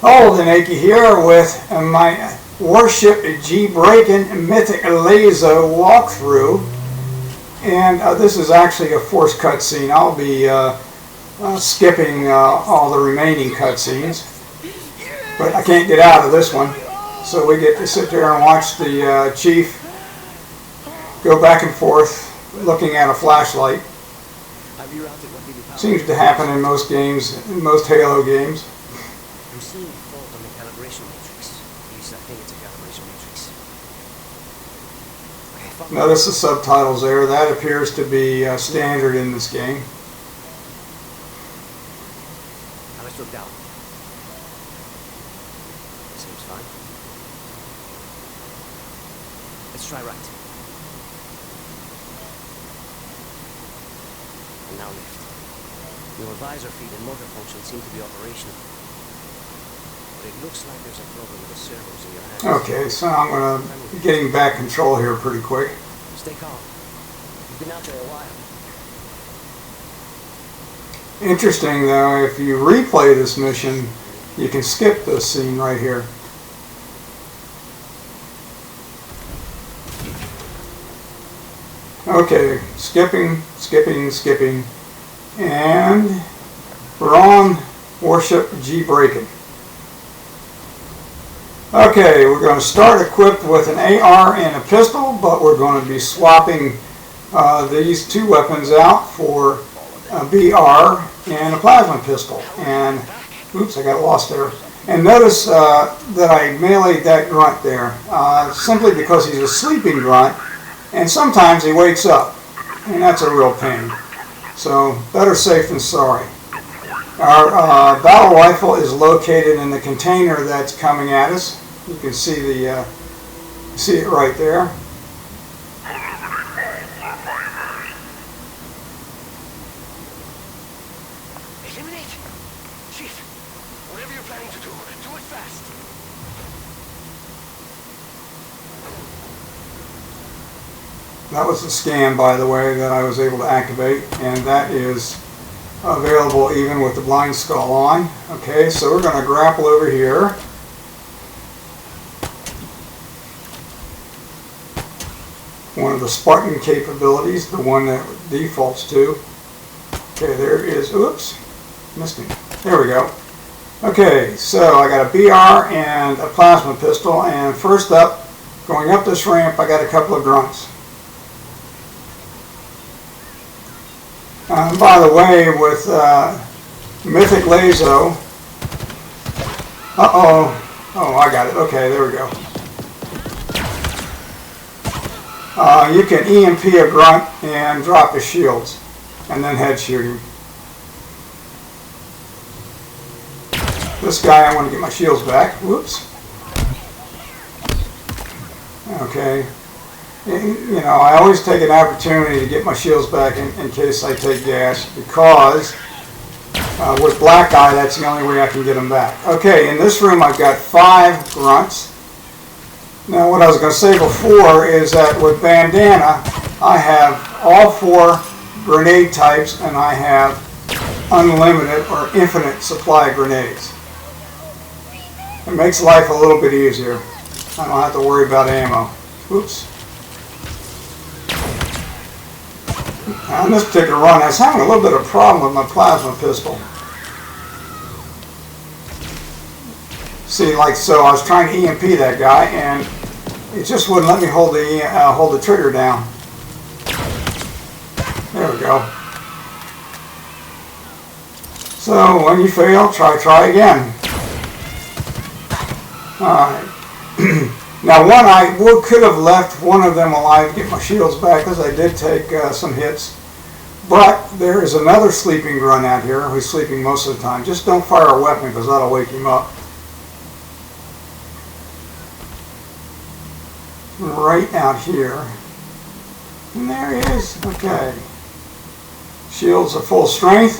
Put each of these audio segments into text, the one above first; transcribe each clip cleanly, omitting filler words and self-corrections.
Hello, Deneki here with my Warship GBraaken Mythic LASO walkthrough, and this is actually a forced cutscene. I'll be skipping all the remaining cutscenes, but I can't get out of this one, so we get to sit there and watch the chief go back and forth looking at a flashlight. Seems to happen in most games, in most Halo games. I'm seeing a fault on the calibration matrix. At least I think it's a calibration matrix. Okay, Notice the subtitles there. That appears to be standard in this game. Now let's look down. Seems fine. Let's try right. And now left. Your visor feed and motor function seem to be operational. But it looks like there's a problem with the servos in your hands. Okay, so I'm going to be getting back control here pretty quick. Stay calm. You've been out there a while. Interesting though, if you replay this mission, you can skip this scene right here. Okay, skipping, and we're on Warship GBraaken. Okay, we're going to start equipped with an AR and a pistol, but we're going to be swapping these two weapons out for a BR and a plasma pistol. And, oops, I got lost there. And notice that I meleeed that grunt there, simply because he's a sleeping grunt, and sometimes he wakes up, and that's a real pain. So, better safe than sorry. Our battle rifle is located in the container that's coming at us. You can see see it right there. Eliminate! Chief, whatever you're planning to do it fast. That was a scan, by the way, that I was able to activate, and that is available even with the blind skull on. Okay, so we're going to grapple over here. One of the Spartan capabilities, the one that defaults to. Okay, there is, oops, missed me. There we go. Okay, so I got a BR and a plasma pistol, and first up, going up this ramp, I got a couple of grunts. By the way, with Mythic LASO, oh, I got it. Okay, there we go. You can EMP a grunt and drop his shields, and then head shoot him. This guy, I want to get my shields back. Whoops. Okay. You know, I always take an opportunity to get my shields back in case I take gas, because with Black Eye, that's the only way I can get them back. Okay, in this room I've got 5 grunts. Now what I was going to say before is that with Bandana, I have all 4 grenade types, and I have unlimited or infinite supply of grenades. It makes life a little bit easier. I don't have to worry about ammo. Oops. On this particular run, I was having a little bit of a problem with my plasma pistol. See, like so, I was trying to EMP that guy, and it just wouldn't let me hold the trigger down. There we go. So when you fail, try again. All right. Now, I could have left one of them alive to get my shields back, because I did take some hits. But there is another sleeping grunt out here who's sleeping most of the time. Just don't fire a weapon, because that'll wake him up. Right out here. And there he is. Okay. Shields are full strength.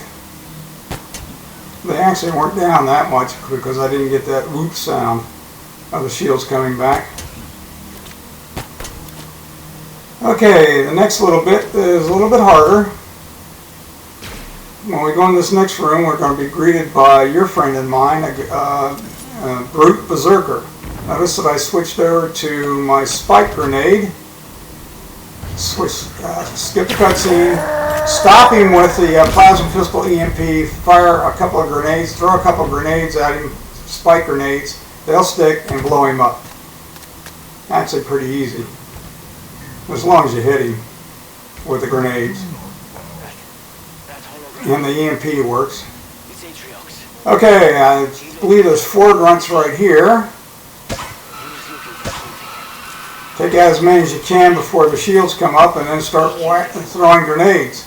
They actually weren't down that much, because I didn't get that whoop sound of the shields coming back. Okay, the next little bit is a little bit harder. When we go in this next room, we're going to be greeted by your friend and mine, Brute Berserker. Notice that I switched over to my spike grenade. Skip the cutscene. Stop him with the plasma pistol EMP. Fire a couple of grenades. Throw a couple of grenades at him. Spike grenades. They'll stick and blow him up. Actually pretty easy. As long as you hit him with the grenades. And the EMP works. Okay, I believe there's 4 grunts right here. Take out as many as you can before the shields come up and then start throwing grenades.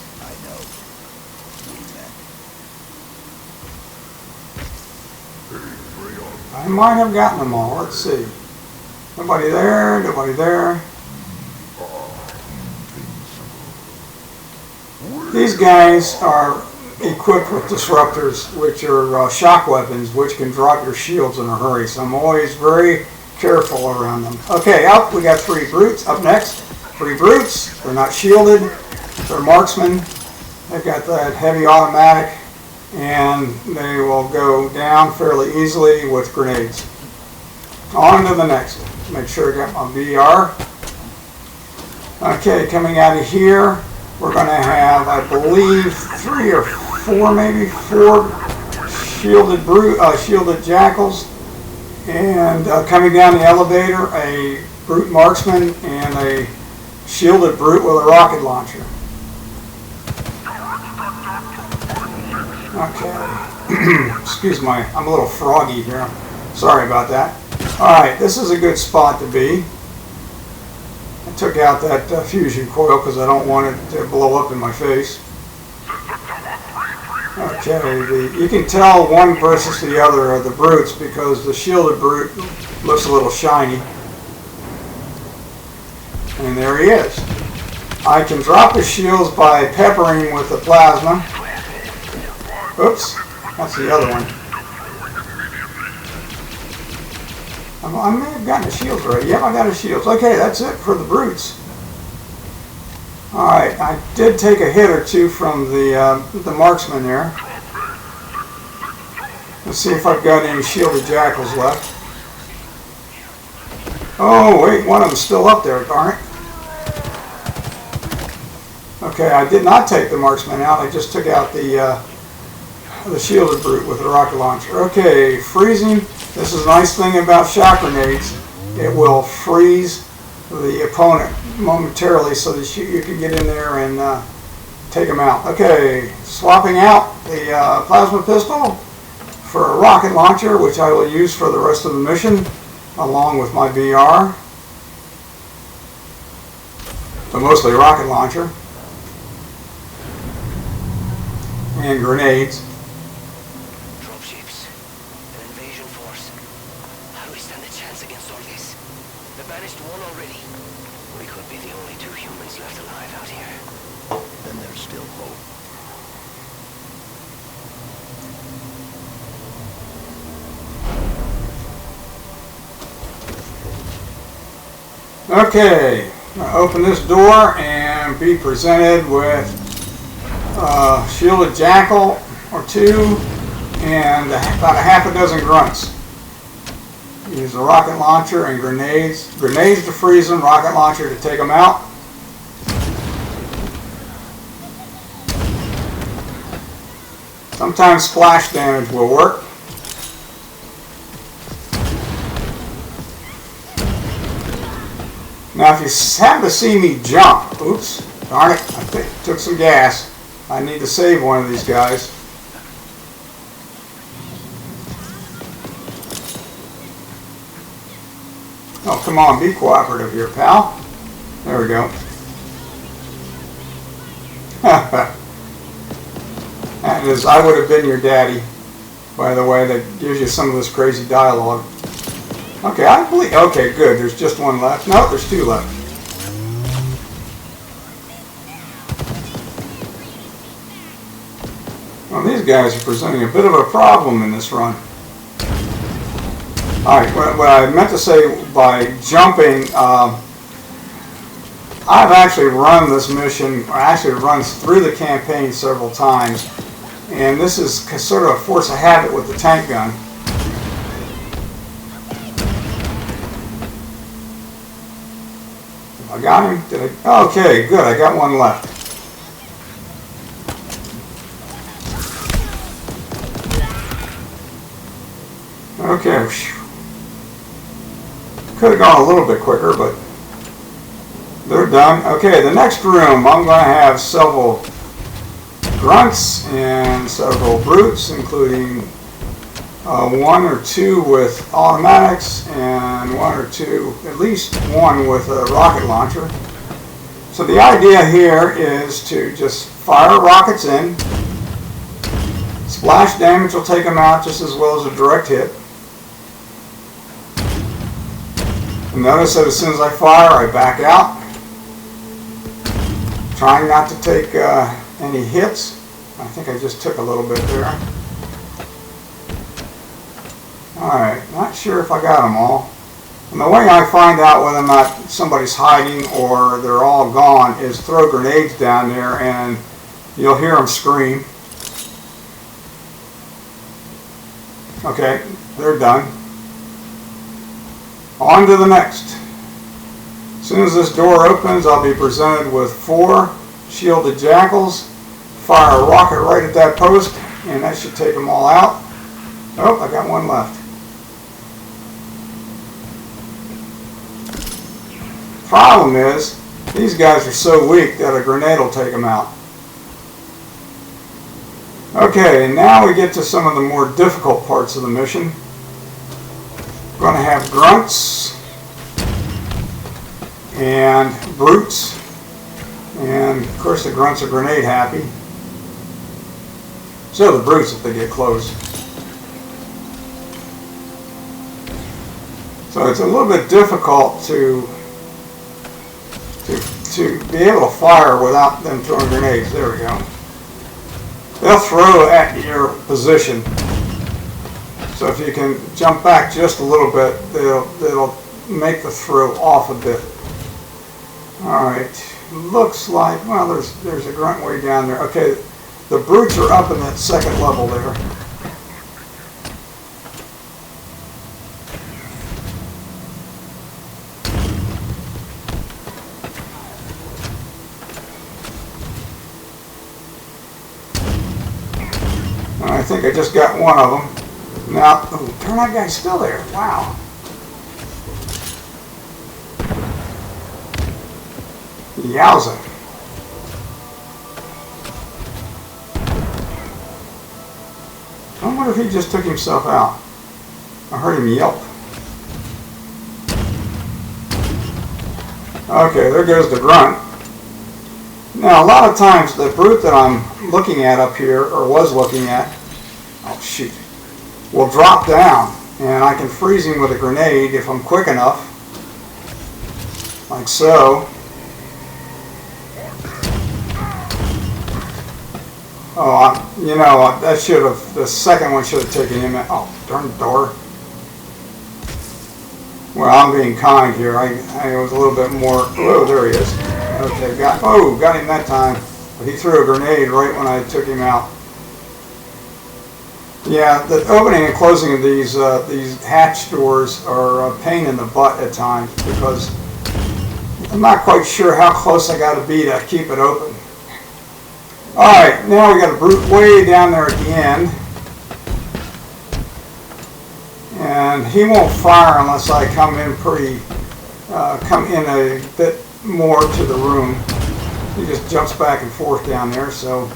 I might have gotten them all. Let's see. Nobody there, nobody there. These guys are equipped with disruptors, which are shock weapons, which can drop your shields in a hurry. So I'm always very careful around them. Okay, up we got 3 brutes. Up next, 3 brutes. They're not shielded. They're marksmen. They've got that heavy automatic, and they will go down fairly easily with grenades. On to the next. Make sure I got my VR. Okay, coming out of here, we're going to have, I believe, 3 or 4, maybe 4 shielded jackals. And coming down the elevator, a brute marksman and a shielded brute with a rocket launcher. Okay. Excuse me, I'm a little froggy here. Sorry about that. Alright, this is a good spot to be. I took out that fusion coil because I don't want it to blow up in my face. Okay, you can tell one versus the other of the brutes because the shielded brute looks a little shiny. And there he is. I can drop his shields by peppering with the plasma. Oops, that's the other one. I may have gotten the shields right. Yep, I got his shields. Okay, that's it for the brutes. Alright, I did take a hit or 2 from the marksman there. Let's see if I've got any shielded jackals left. Oh, wait, one of them's still up there, darn it. Okay, I did not take the marksman out. I just took out the shielded brute with the rocket launcher. Okay, freezing. This is a nice thing about shock grenades. It will freeze the opponent momentarily so that you can get in there and take them out. Okay, swapping out the plasma pistol for a rocket launcher, which I will use for the rest of the mission along with my VR. But mostly rocket launcher and grenades. Dropships, an invasion force. How do we stand a chance against all this? The banished won already. We could be the only 2 humans left alive out here. Then there's still hope. Okay, I'll open this door and be presented with a shielded jackal or 2 and about a half a dozen grunts. Use a rocket launcher and grenades. Grenades to freeze them, rocket launcher to take them out. Sometimes splash damage will work. Now if you happen to see me jump, oops, darn it, I took some gas. I need to save one of these guys. Oh, come on, be cooperative here, pal. There we go. That is, I would have been your daddy, by the way, that gives you some of this crazy dialogue. Okay, I believe, okay, good, there's just 1 left. No, there's 2 left. Well, these guys are presenting a bit of a problem in this run. Alright, what I meant to say by jumping, I've actually run this mission, or actually run through the campaign several times, and this is sort of a force of habit with the tank gun. I got him. Did I? Okay, good. I got one left. Okay. Could have gone a little bit quicker, but they're done. Okay, the next room, I'm going to have several grunts and several brutes, including one or two with automatics and one or two, at least one with a rocket launcher. So the idea here is to just fire rockets in. Splash damage will take them out just as well as a direct hit. And notice that as soon as I fire, I back out, trying not to take any hits. I think I just took a little bit there. Alright, not sure if I got them all. And the way I find out whether or not somebody's hiding or they're all gone is throw grenades down there and you'll hear them scream. Okay, they're done. On to the next. As soon as this door opens, I'll be presented with 4 shielded jackals. Fire a rocket right at that post, and that should take them all out. Oh, I got one left. Problem is, these guys are so weak that a grenade will take them out. Okay, now we get to some of the more difficult parts of the mission. We're going to have grunts and brutes, and of course the grunts are grenade happy. So the brutes if they get close. So it's a little bit difficult to be able to fire without them throwing grenades. There we go. They'll throw at your position. So if you can jump back just a little bit, they'll make the throw off a bit. Alright, looks like, well, there's a grunt way down there. Okay, the brutes are up in that second level there. I think I just got one of them. Now, oh, turn that guy's still there. Wow. Yowza. I wonder if he just took himself out. I heard him yelp. Okay, there goes the grunt. Now, a lot of times the brute that I'm looking at up here, or was looking at, oh shoot, will drop down, and I can freeze him with a grenade if I'm quick enough, like so. Oh, you know, that should have, the second one should have taken him out. Oh, darn door. Well, I'm being kind here. I was a little bit more, oh, there he is. Okay, got him that time. But he threw a grenade right when I took him out. Yeah, the opening and closing of these hatch doors are a pain in the butt at times because I'm not quite sure how close I got to be to keep it open. Alright, now we got a brute way down there at the end. And he won't fire unless I come in a bit more to the room. He just jumps back and forth down there, so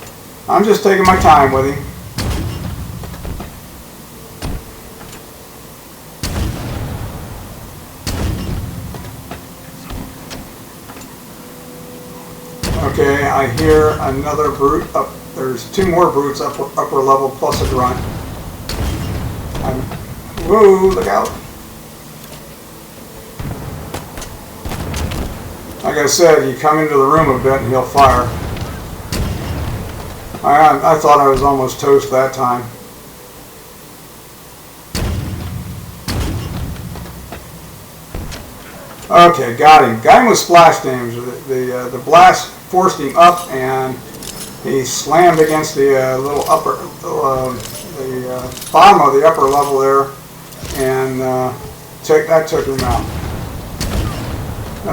I'm just taking my time with him. Okay, I hear another brute up. There's 2 more brutes upper level plus a grunt. Whoa, look out. Like I said, you come into the room a bit and he'll fire. I thought I was almost toast that time. Okay, got him. Got him with splash damage. The blast forced him up and he slammed against the little upper, the bottom of the upper level there, and that took him out.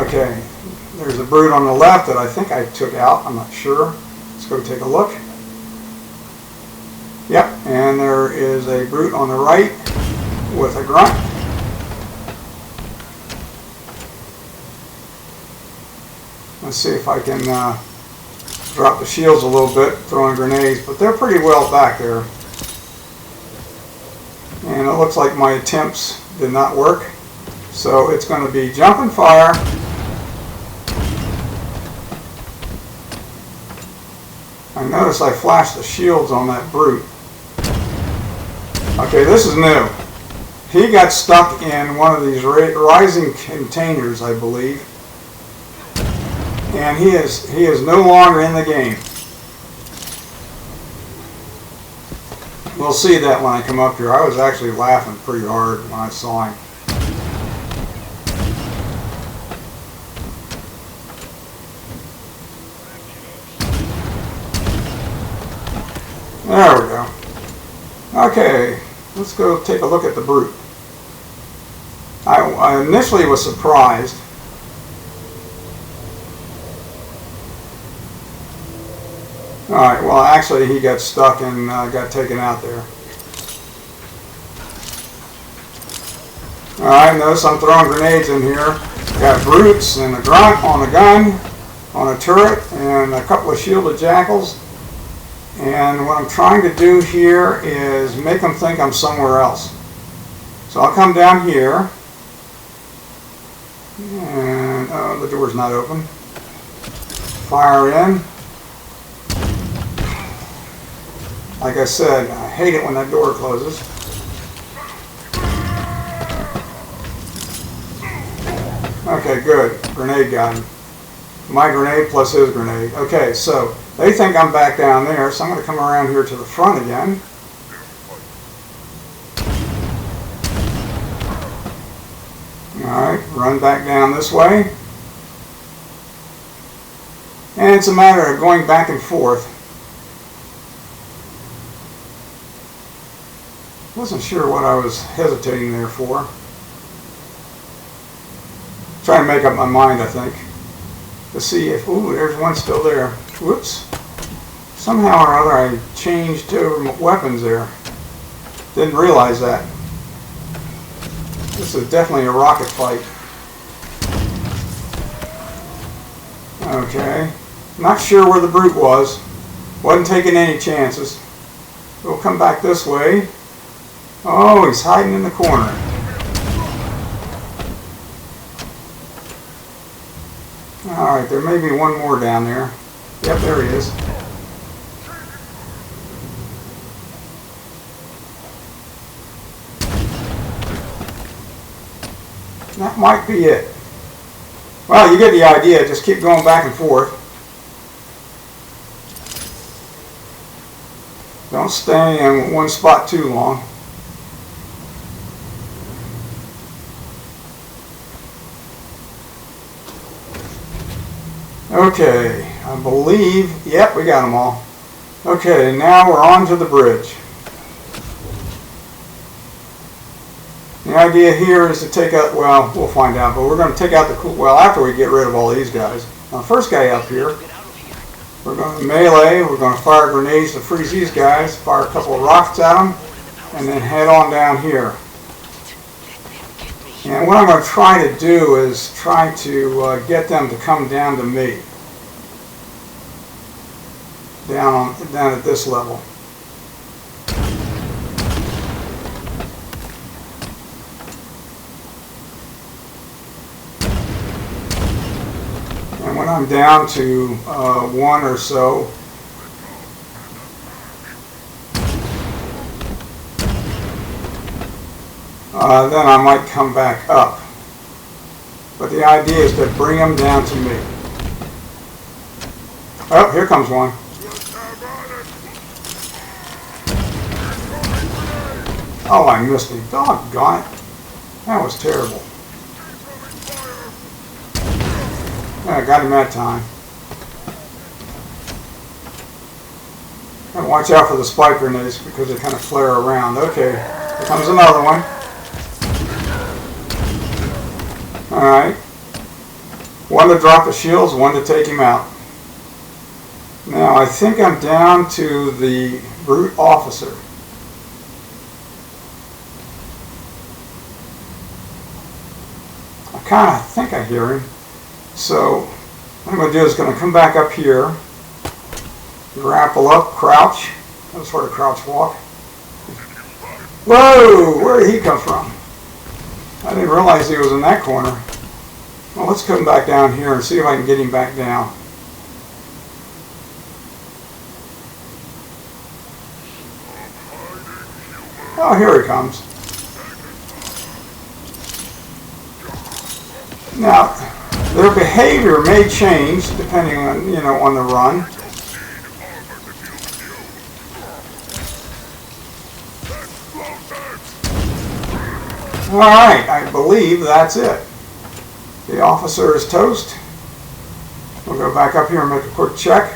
Okay, There's a brute on the left that I think I took out. I'm not sure. Let's go take a look. Yep, and there is a brute on the right with a grunt. Let's see if I can drop the shields a little bit, throwing grenades, but they're pretty well back there. And it looks like my attempts did not work. So it's going to be jump and fire. I noticed I flashed the shields on that brute. Okay, this is new. He got stuck in one of these rising containers, I believe. And he is no longer in the game. We'll see that when I come up here. I was actually laughing pretty hard when I saw him. There we go. Okay, let's go take a look at the brute. I initially was surprised. Alright, well actually he got stuck and got taken out there. Alright, notice I'm throwing grenades in here. Got brutes and a grunt on a gun, on a turret, and a couple of shielded jackals. And what I'm trying to do here is make them think I'm somewhere else. So I'll come down here. And the door's not open. Fire in. Like I said, I hate it when that door closes. Okay, good. Grenade got him. My grenade plus his grenade. Okay, so they think I'm back down there, so I'm going to come around here to the front again. Alright, run back down this way. And it's a matter of going back and forth. Wasn't sure what I was hesitating there for. Trying to make up my mind, I think. To see if, ooh, there's one still there. Whoops. Somehow or other I changed weapons there. Didn't realize that. This is definitely a rocket fight. Okay. Not sure where the brute was. Wasn't taking any chances. We'll come back this way. Oh, he's hiding in the corner. Alright, there may be one more down there. Yep, there he is. That might be it. Well, you get the idea. Just keep going back and forth. Don't stay in one spot too long. Okay, I believe, yep, we got them all. Okay, now we're on to the bridge. The idea here is to take out, well, we'll find out, but we're going to take out the, well, after we get rid of all these guys. Now, first guy up here, we're going to melee, we're going to fire grenades to freeze these guys, fire a couple of rockets at them, and then head on down here. And what I'm going to try to do is try to get them to come down to me. Down at this level. And when I'm down to one or so, then I might come back up. But the idea is to bring them down to me. Oh, here comes one. Oh, I missed him. Doggone it. That was terrible. Yeah, I got him that time. Gotta watch out for the spike grenades because they kind of flare around. Okay, here comes another one. Alright. One to drop the shields, one to take him out. Now I think I'm down to the brute officer. I kind of think I hear him. So what I'm going to do is going to come back up here, grapple up, crouch. That's sort of crouch walk. Whoa! Where did he come from? I didn't realize he was in that corner. Well, let's come back down here and see if I can get him back down. Oh, here he comes. Now, their behavior may change depending on, on the run. All right, I believe that's it. The officer is toast. We'll go back up here and make a quick check.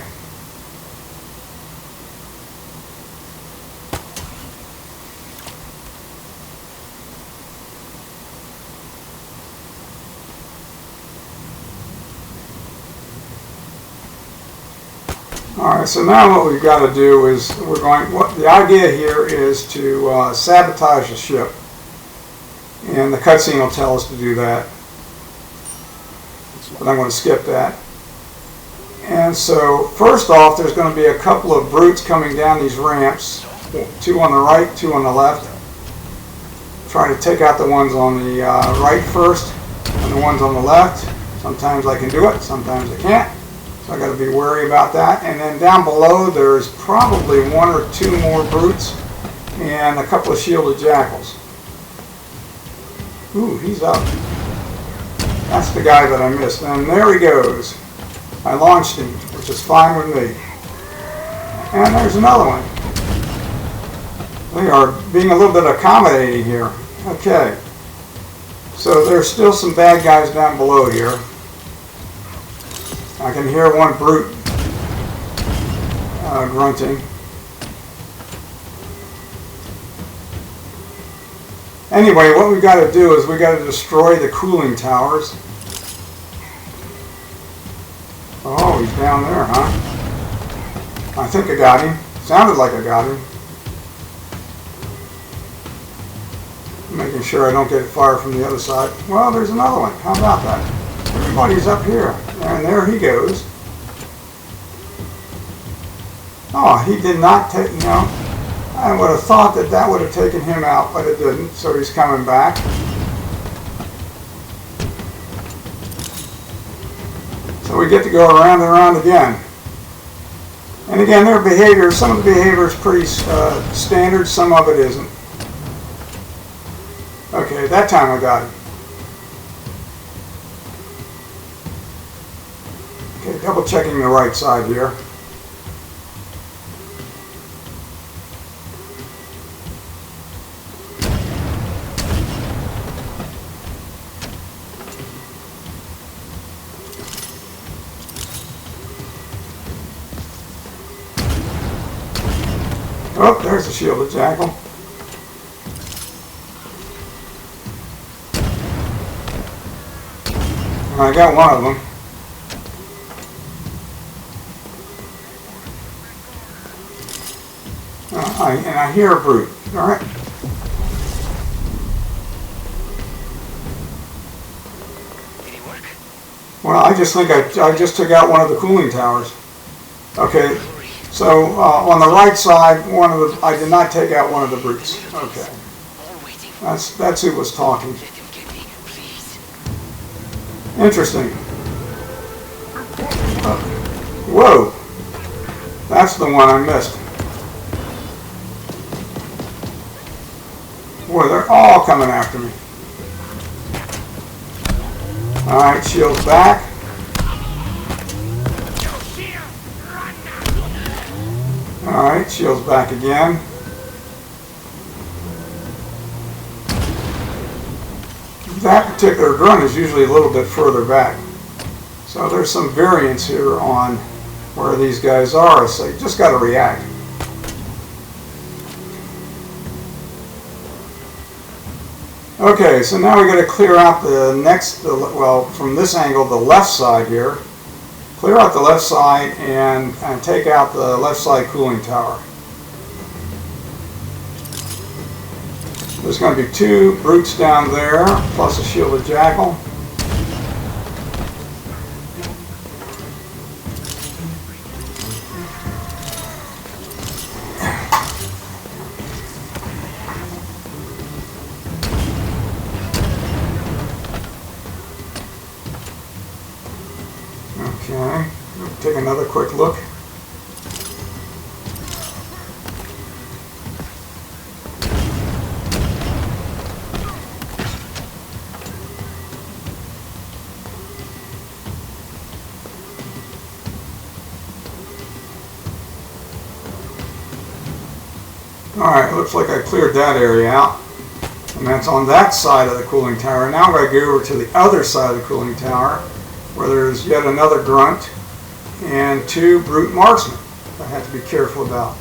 All right, so now what we've got to do is the idea here is to sabotage the ship. And the cutscene will tell us to do that. But I'm going to skip that. And so, first off, there's going to be a couple of brutes coming down these ramps. 2 on the right, 2 on the left. Try to take out the ones on the right first, and the ones on the left. Sometimes I can do it, sometimes I can't. So I got to be wary about that. And then down below, there's probably 1 or 2 more brutes and a couple of shielded jackals. Ooh, he's up. That's the guy that I missed. And there he goes. I launched him, which is fine with me. And there's another one. We are being a little bit accommodating here. Okay. So there's still some bad guys down below here. I can hear one brute grunting. Anyway, what we've got to do is we've got to destroy the cooling towers. Oh, he's down there, huh? I think I got him. Sounded like I got him. Making sure I don't get fire from the other side. Well, there's another one. How about that? Everybody's up here. And there he goes. Oh, he did not take, I would have thought that would have taken him out, but it didn't, so he's coming back. So we get to go around and around again. And again, their behavior, some of the behavior is pretty standard, some of it isn't. Okay, that time I got him. Okay, double checking the right side here. Oh, there's the shielded jackal. And I got one of them. And I hear a brute. All right. Did it work? Well, I just think I just took out one of the cooling towers. Okay. So on the right side, I did not take out one of the brutes. Okay. That's who was talking. Interesting. Whoa. That's the one I missed. Boy, they're all coming after me. Alright, shields back. Alright, shields back again. That particular grunt is usually a little bit further back. So there's some variance here on where these guys are, so you just got to react. Okay, so now we got to clear out the next, well, from this angle, the left side here. Clear out the left side and take out the left side cooling tower. There's going to be 2 brutes down there, plus a shielded jackal. Okay, take another quick look. Alright, looks like I cleared that area out. And that's on that side of the cooling tower. Now I'm going to go over to the other side of the cooling tower, where there's yet another grunt and 2 brute marksmen I have to be careful about.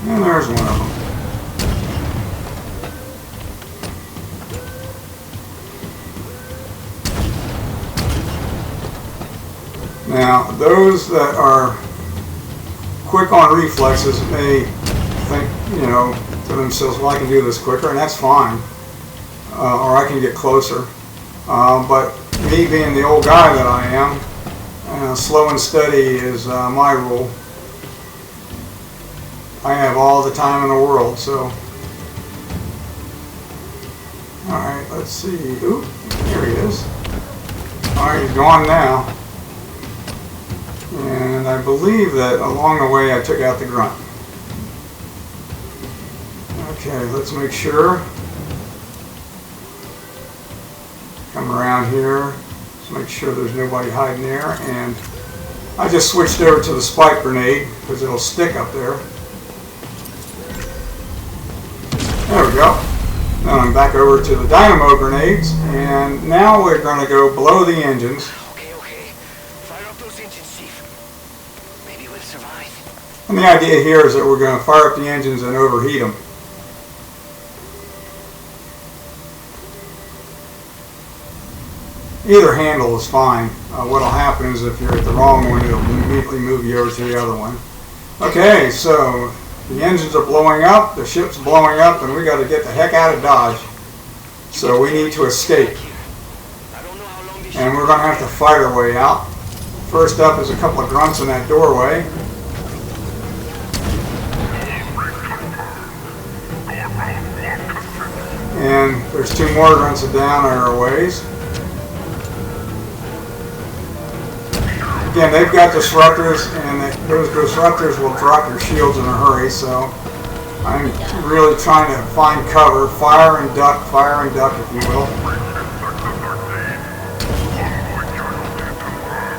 And there's one of them. Now, those that are quick on reflexes may think, to themselves, well, I can do this quicker, and that's fine. Or I can get closer. But me being the old guy that I am, slow and steady is my rule. I have all the time in the world, so. Alright, let's see. Oop, there he is. Alright, he's gone now. And I believe that along the way I took out the grunt. Okay, let's make sure. Come around here. Let's make sure there's nobody hiding there. And I just switched over to the spike grenade because it'll stick up there. There we go. Now I'm back over to the dynamo grenades, and now we're going to go below the engines. Okay. Fire up those engines, Chief. Maybe we'll survive. And the idea here is that we're going to fire up the engines and overheat them. Either handle is fine. What will happen is if you're at the wrong one, it'll immediately move you over to the other one. Okay, so the engines are blowing up, the ship's blowing up, and we got to get the heck out of Dodge. So we need to escape. And we're going to have to fight our way out. First up is a couple of grunts in that doorway. And there's 2 more grunts down our ways. Again, they've got disruptors, and those disruptors will drop your shields in a hurry, so I'm really trying to find cover, fire and duck, if you will.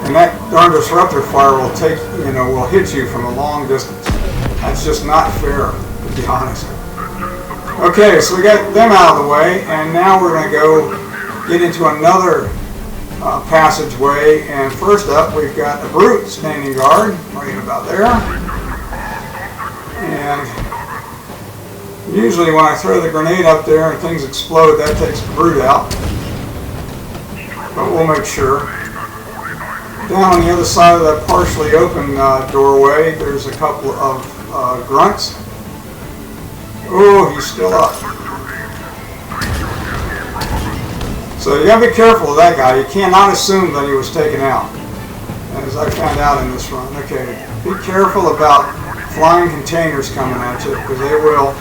And that darn disruptor fire will will hit you from a long distance. That's just not fair, to be honest. Okay, so we got them out of the way, and now we're going to go get into another passageway, and first up we've got a brute standing guard right about there. And usually when I throw the grenade up there and things explode, that takes the brute out, but we'll make sure. Down on the other side of that partially open doorway, there's a couple of grunts. Oh, he's still up. So you gotta be careful of that guy. You cannot assume that he was taken out, as I found out in this run. Okay, be careful about flying containers coming at you, because they will.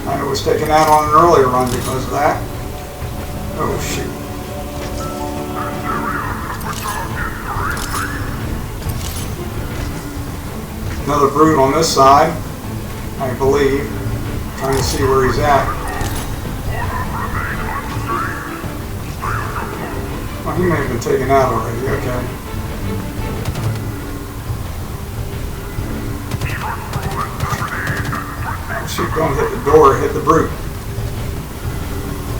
I was taken out on an earlier run because of that. Oh shoot. Another brute on this side, I believe. Trying to see where he's at. Well, he may have been taken out already, okay. Oh, shoot, don't hit the door, hit the brute.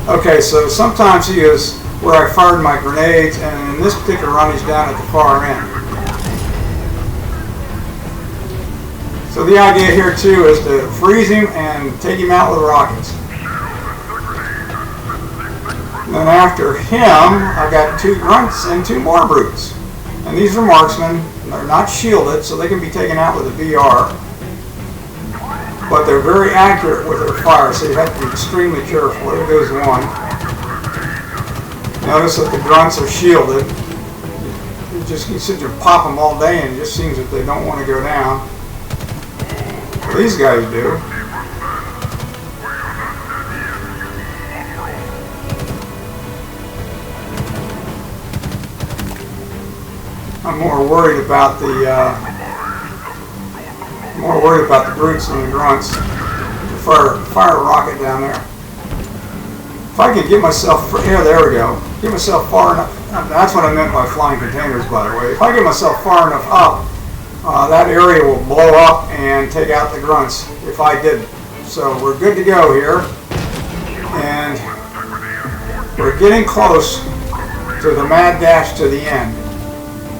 Okay, so sometimes he is where I fired my grenades, and in this particular run he's down at the far end. So the idea here too is to freeze him and take him out with rockets. And then after him, I've got 2 grunts and 2 more brutes. And these are marksmen. They're not shielded, so they can be taken out with a VR. But they're very accurate with their fire, so you have to be extremely careful. There goes one. Notice that the grunts are shielded. You sit there and pop them all day, and it just seems that they don't want to go down. Well, these guys do. I'm more worried about the brutes than the grunts. Fire a rocket down there. If I can get myself, there we go. Get myself far enough. That's what I meant by flying containers, by the way. If I get myself far enough up, that area will blow up and take out the grunts if I didn't. So we're good to go here. And we're getting close to the mad dash to the end.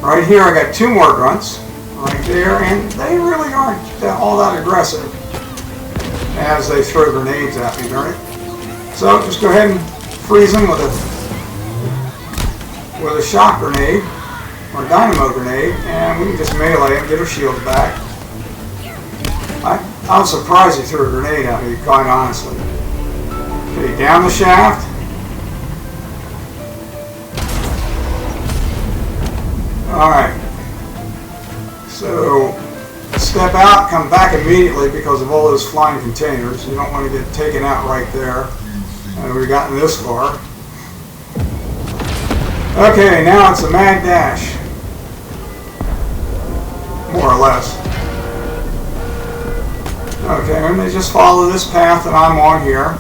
Right here I got 2 more grunts. Right there, and they really aren't all that aggressive as they throw grenades at me, darn it. So just go ahead and freeze them with a shock grenade or dynamo grenade, and we can just melee and get our shields back. I was surprised he threw a grenade at me, quite honestly. Okay, down the shaft. Alright. So, step out, come back immediately because of all those flying containers. You don't want to get taken out right there. And we've gotten this far. Okay, now it's a mad dash. More or less. Okay, and they just follow this path that I'm on here.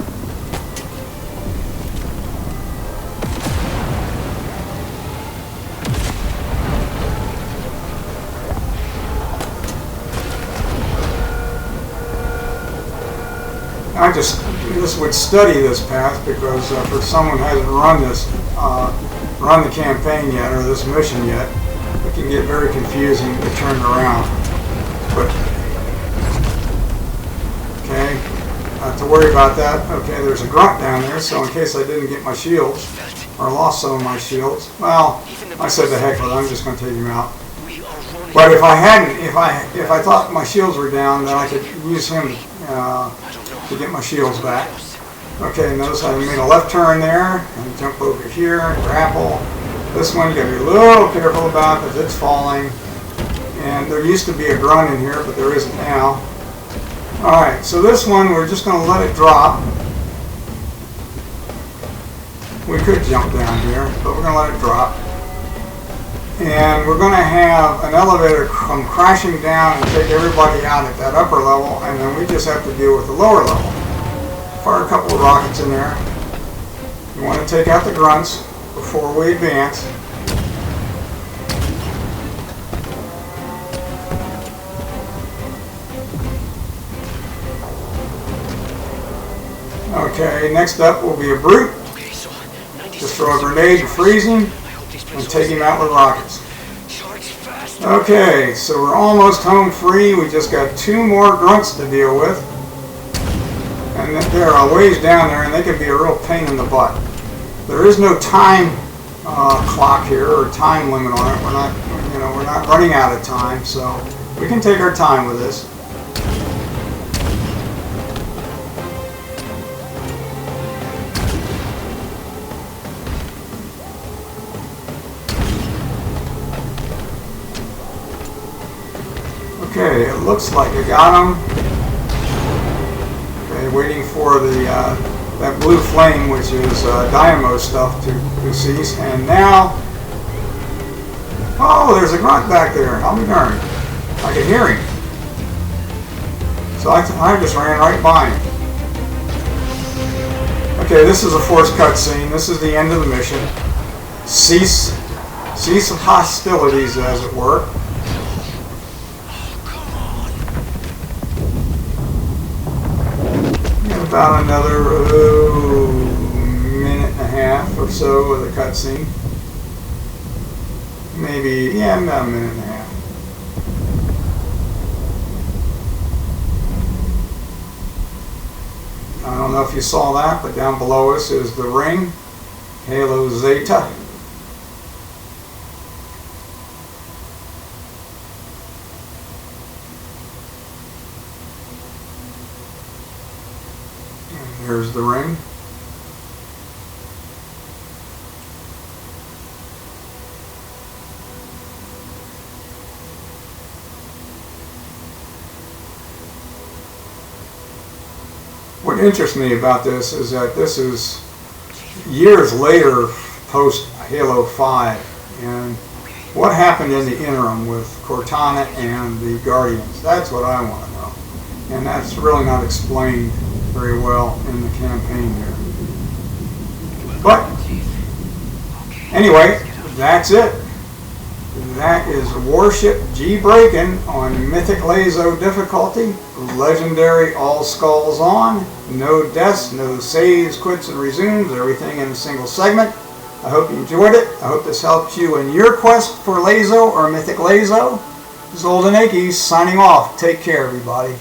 I just would study this path because for someone who hasn't run the campaign yet or this mission yet, it can get very confusing to turn around. But okay, not to worry about that. Okay, there's a grunt down there, so in case I didn't get my shields or lost some of my shields, well, I said the heck with it, I'm just going to take him out. But if I hadn't, if I thought my shields were down, then I could use him to get my shields back. Okay, notice I made a left turn there, and jump over here, and grapple. This one you gotta be a little careful about because it's falling. And there used to be a grunt in here, but there isn't now. Alright, so this one we're just gonna let it drop. We could jump down here, but we're gonna let it drop. And we're going to have an elevator come crashing down and take everybody out at that upper level, and then we just have to deal with the lower level. Fire a couple of rockets in there. You want to take out the grunts before we advance. Okay, next up will be a brute. Just throw a grenade and freeze him and take him out with rockets. Okay, so we're almost home free. We just got 2 more grunts to deal with. And they're a ways down there, and they can be a real pain in the butt. There is no time clock here or time limit on it. We're not running out of time, so we can take our time with this. Okay, it looks like I got him. Okay, waiting for the that blue flame, which is dynamo stuff, to cease. And now, oh, there's a grunt back there. I'll be darned. I can hear him. So I just ran right by him. Okay, this is a forced cutscene. This is the end of the mission. Cease of hostilities, as it were. About another so of the cutscene. Maybe, yeah, about a minute and a half. I don't know if you saw that, but down below us is the ring, Halo Zeta. And here's the ring. What interests me about this is that this is years later post Halo 5, and what happened in the interim with Cortana and the Guardians? That's what I want to know, and that's really not explained very well in the campaign here. But anyway, that's it. That is Warship GBraaken on Mythic LASO difficulty. Legendary, all skulls on. No deaths, no saves, quits, and resumes. Everything in a single segment. I hope you enjoyed it. I hope this helps you in your quest for LASO or Mythic LASO. This is Old and Achy signing off. Take care, everybody.